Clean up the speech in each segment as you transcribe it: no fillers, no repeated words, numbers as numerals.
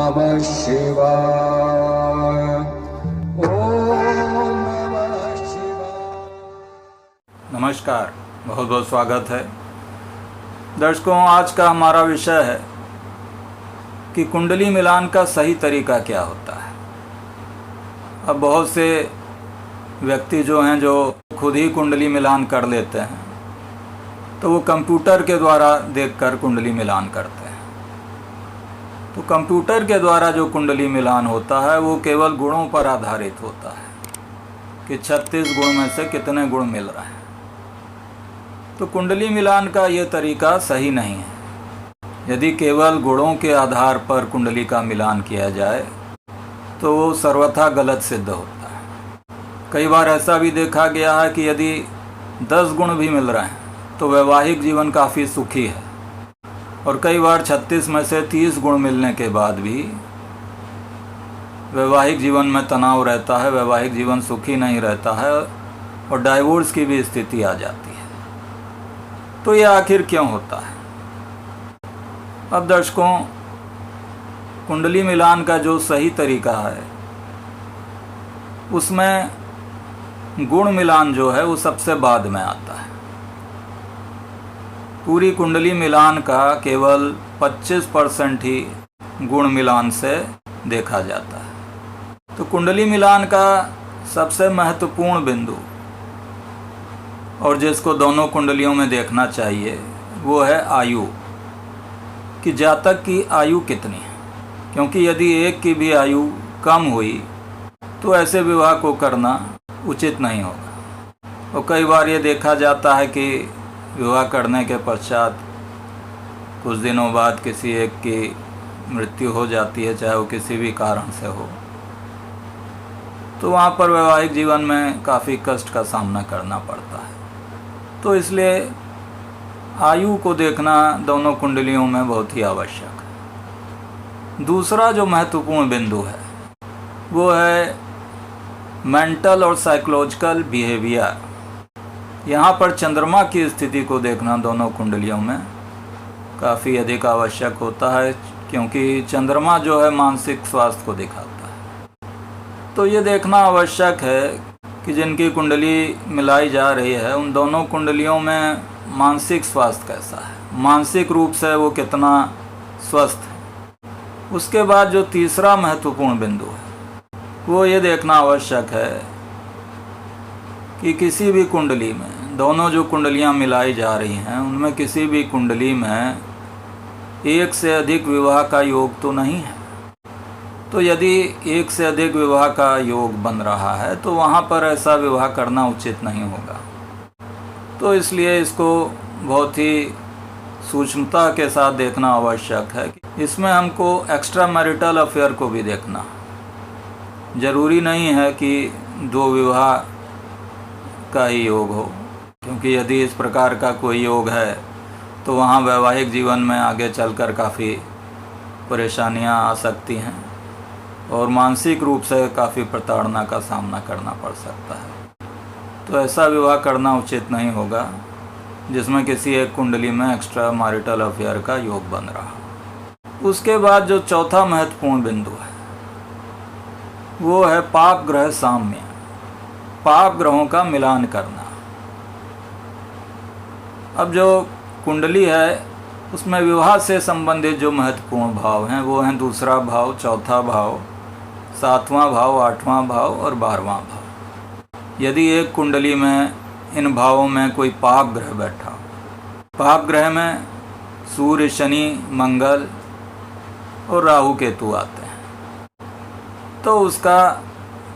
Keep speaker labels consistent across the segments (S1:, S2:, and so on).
S1: नमः शिवाय। ओम नमः शिवाय।
S2: नमस्कार, बहुत बहुत स्वागत है दर्शकों। आज का हमारा विषय है कि कुंडली मिलान का सही तरीका क्या होता है। अब बहुत से व्यक्ति जो हैं जो खुद ही कुंडली मिलान कर लेते हैं, तो वो कंप्यूटर के द्वारा देखकर कुंडली मिलान करते हैं। तो कंप्यूटर के द्वारा जो कुंडली मिलान होता है वो केवल गुणों पर आधारित होता है कि 36 गुण में से कितने गुण मिल रहे हैं। तो कुंडली मिलान का ये तरीका सही नहीं है। यदि केवल गुणों के आधार पर कुंडली का मिलान किया जाए तो वो सर्वथा गलत सिद्ध होता है। कई बार ऐसा भी देखा गया है कि यदि 10 गुण भी मिल रहे हैं तो वैवाहिक जीवन काफ़ी सुखी है, और कई बार 36 में से 30 गुण मिलने के बाद भी वैवाहिक जीवन में तनाव रहता है, वैवाहिक जीवन सुखी नहीं रहता है और डाइवोर्स की भी स्थिति आ जाती है। तो ये आखिर क्यों होता है? अब दर्शकों, कुंडली मिलान का जो सही तरीका है उसमें गुण मिलान जो है वो सबसे बाद में आता है। पूरी कुंडली मिलान का केवल 25% ही गुण मिलान से देखा जाता है। तो कुंडली मिलान का सबसे महत्वपूर्ण बिंदु और जिसको दोनों कुंडलियों में देखना चाहिए वो है आयु, कि जातक की आयु कितनी है। क्योंकि यदि एक की भी आयु कम हुई तो ऐसे विवाह को करना उचित नहीं होगा। और कई बार ये देखा जाता है कि विवाह करने के पश्चात कुछ दिनों बाद किसी एक की मृत्यु हो जाती है, चाहे वो किसी भी कारण से हो, तो वहाँ पर वैवाहिक जीवन में काफ़ी कष्ट का सामना करना पड़ता है। तो इसलिए आयु को देखना दोनों कुंडलियों में बहुत ही आवश्यक है। दूसरा जो महत्वपूर्ण बिंदु है वो है मेंटल और साइकोलॉजिकल बिहेवियर। यहाँ पर चंद्रमा की स्थिति को देखना दोनों कुंडलियों में काफ़ी अधिक आवश्यक होता है, क्योंकि चंद्रमा जो है मानसिक स्वास्थ्य को दिखाता है। तो ये देखना आवश्यक है कि जिनकी कुंडली मिलाई जा रही है उन दोनों कुंडलियों में मानसिक स्वास्थ्य कैसा है, मानसिक रूप से वो कितना स्वस्थ है। उसके बाद जो तीसरा महत्वपूर्ण बिंदु है वो ये देखना आवश्यक है कि किसी भी कुंडली में, दोनों जो कुंडलियां मिलाई जा रही हैं उनमें किसी भी कुंडली में एक से अधिक विवाह का योग तो नहीं है। तो यदि एक से अधिक विवाह का योग बन रहा है तो वहाँ पर ऐसा विवाह करना उचित नहीं होगा। तो इसलिए इसको बहुत ही सूक्ष्मता के साथ देखना आवश्यक है कि इसमें हमको एक्स्ट्रा मैरिटल अफेयर को भी देखना। ज़रूरी नहीं है कि 2 विवाह का ही योग हो, क्योंकि यदि इस प्रकार का कोई योग है तो वहाँ वैवाहिक जीवन में आगे चलकर काफ़ी परेशानियाँ आ सकती हैं और मानसिक रूप से काफ़ी प्रताड़ना का सामना करना पड़ सकता है। तो ऐसा विवाह करना उचित नहीं होगा जिसमें किसी एक कुंडली में एक्स्ट्रा मैरिटल अफेयर का योग बन रहा। उसके बाद जो चौथा महत्वपूर्ण बिंदु है वो है पाप ग्रह साम्य, पाप ग्रहों का मिलान करना। अब जो कुंडली है उसमें विवाह से संबंधित जो महत्वपूर्ण भाव हैं वो हैं दूसरा भाव, चौथा भाव, 7वां भाव, 8वां भाव और 12वां भाव। यदि एक कुंडली में इन भावों में कोई पाप ग्रह बैठा हो, पाप ग्रह में सूर्य, शनि, मंगल और राहु केतु आते हैं, तो उसका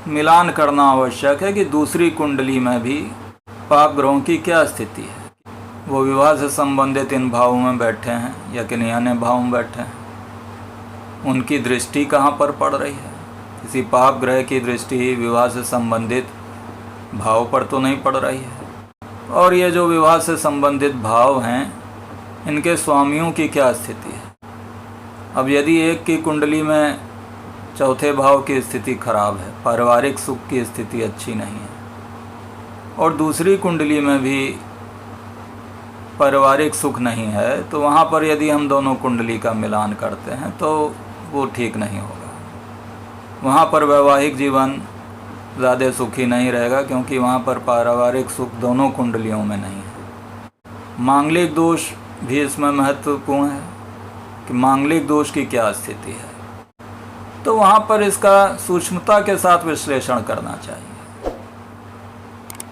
S2: मिलान करना आवश्यक है कि दूसरी कुंडली में भी पाप ग्रहों की क्या स्थिति है। वो विवाह से संबंधित इन भावों में बैठे हैं या किन्हीं अन्य भाव में बैठे हैं, उनकी दृष्टि कहाँ पर पड़ रही है। किसी पाप ग्रह की दृष्टि विवाह से संबंधित भाव पर तो नहीं पड़ रही है। और ये जो विवाह से संबंधित भाव हैं इनके स्वामियों की क्या स्थिति है। अब यदि एक की कुंडली में चौथे भाव की स्थिति खराब है, पारिवारिक सुख की स्थिति अच्छी नहीं है, और दूसरी कुंडली में भी पारिवारिक सुख नहीं है, तो वहाँ पर यदि हम दोनों कुंडली का मिलान करते हैं तो वो ठीक नहीं होगा। वहाँ पर वैवाहिक जीवन ज़्यादा सुखी नहीं रहेगा, क्योंकि वहाँ पर पारिवारिक सुख दोनों कुंडलियों में नहीं है। मांगलिक दोष भी इसमें महत्वपूर्ण है कि मांगलिक दोष की क्या स्थिति है, तो वहाँ पर इसका सूक्ष्मता के साथ विश्लेषण करना चाहिए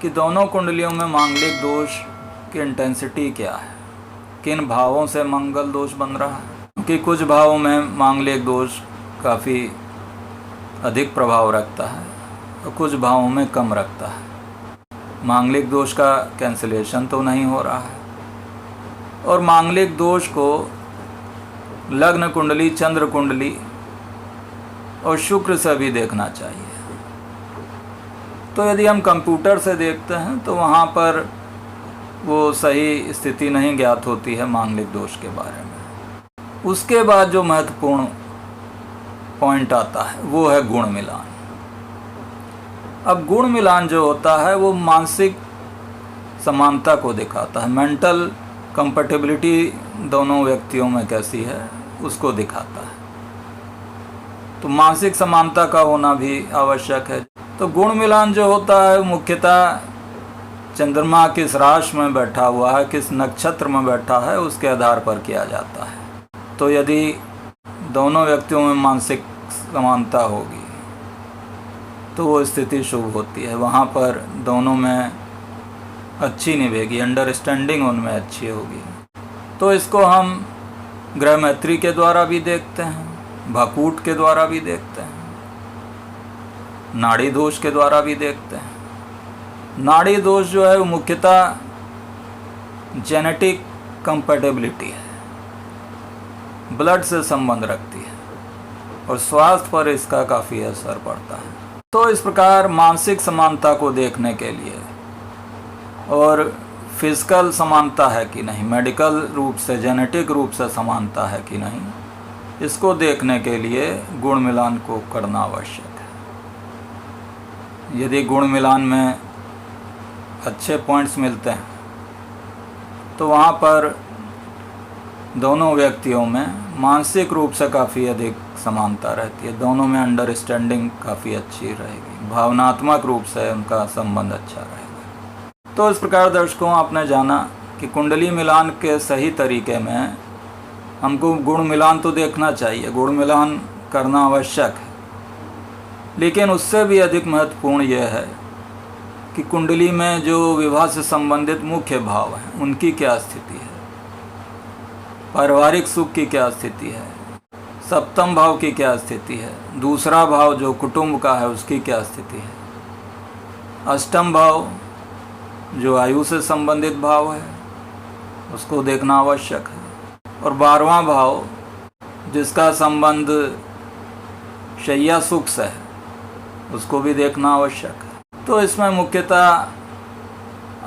S2: कि दोनों कुंडलियों में मांगलिक दोष की इंटेंसिटी क्या है, किन भावों से मंगल दोष बन रहा है। क्योंकि कुछ भावों में मांगलिक दोष काफ़ी अधिक प्रभाव रखता है और कुछ भावों में कम रखता है। मांगलिक दोष का कैंसिलेशन तो नहीं हो रहा है, और मांगलिक दोष को लग्न कुंडली, चंद्र कुंडली और शुक्र से भी देखना चाहिए। तो यदि हम कंप्यूटर से देखते हैं तो वहाँ पर वो सही स्थिति नहीं ज्ञात होती है मांगलिक दोष के बारे में। उसके बाद जो महत्वपूर्ण पॉइंट आता है वो है गुण मिलान। अब गुण मिलान जो होता है वो मानसिक समानता को दिखाता है, मेंटल कंपैटिबिलिटी दोनों व्यक्तियों में कैसी है उसको दिखाता है। तो मानसिक समानता का होना भी आवश्यक है। तो गुण मिलान जो होता है मुख्यतः चंद्रमा किस राशि में बैठा हुआ है, किस नक्षत्र में बैठा है, उसके आधार पर किया जाता है। तो यदि दोनों व्यक्तियों में मानसिक समानता होगी तो वो स्थिति शुभ होती है। वहाँ पर दोनों में अच्छी निभेगी, अंडरस्टैंडिंग उनमें अच्छी होगी। तो इसको हम ग्रह मैत्री के द्वारा भी देखते हैं, भाकूट के द्वारा भी देखते हैं, नाड़ी दोष के द्वारा भी देखते हैं। नाड़ी दोष जो है वो मुख्यतः जेनेटिक कंपैटिबिलिटी है, ब्लड से संबंध रखती है और स्वास्थ्य पर इसका काफ़ी असर पड़ता है। तो इस प्रकार मानसिक समानता को देखने के लिए और फिजिकल समानता है कि नहीं, मेडिकल रूप से, जेनेटिक रूप से समानता है कि नहीं, इसको देखने के लिए गुण मिलान को करना आवश्यक है। यदि गुण मिलान में अच्छे पॉइंट्स मिलते हैं तो वहाँ पर दोनों व्यक्तियों में मानसिक रूप से काफ़ी अधिक समानता रहती है, दोनों में अंडरस्टैंडिंग काफ़ी अच्छी रहेगी, भावनात्मक रूप से उनका संबंध अच्छा रहेगा। तो इस प्रकार दर्शकों, आपने जाना कि कुंडली मिलान के सही तरीके में हमको गुण मिलान तो देखना चाहिए, गुण मिलान करना आवश्यक है, लेकिन उससे भी अधिक महत्वपूर्ण यह है कि कुंडली में जो विवाह से संबंधित मुख्य भाव हैं उनकी क्या स्थिति है, पारिवारिक सुख की क्या स्थिति है, सप्तम भाव की क्या स्थिति है, दूसरा भाव जो कुटुंब का है उसकी क्या स्थिति है, अष्टम भाव जो आयु से संबंधित भाव है उसको देखना आवश्यक है, और 12वां भाव जिसका संबंध शैया सुख से है उसको भी देखना आवश्यक है। तो इसमें मुख्यतः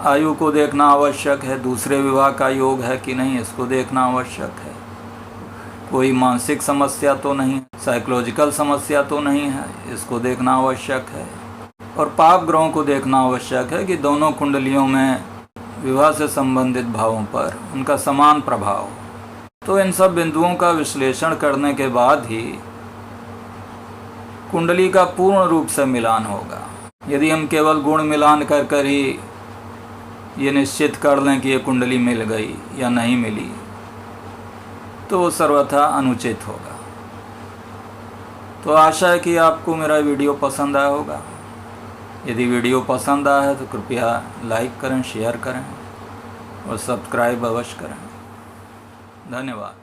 S2: आयु को देखना आवश्यक है, दूसरे विवाह का योग है कि नहीं इसको देखना आवश्यक है, कोई मानसिक समस्या तो नहीं, साइकोलॉजिकल समस्या तो नहीं है, इसको देखना आवश्यक है, और पाप ग्रहों को देखना आवश्यक है कि दोनों कुंडलियों में विवाह से संबंधित भावों पर उनका समान प्रभाव हो। तो इन सब बिंदुओं का विश्लेषण करने के बाद ही कुंडली का पूर्ण रूप से मिलान होगा। यदि हम केवल गुण मिलान कर ही ये निश्चित कर लें कि ये कुंडली मिल गई या नहीं मिली तो वो सर्वथा अनुचित होगा। तो आशा है कि आपको मेरा वीडियो पसंद आया होगा। यदि वीडियो पसंद आया है तो कृपया लाइक करें, शेयर करें और सब्सक्राइब अवश्य करें। धन्यवाद।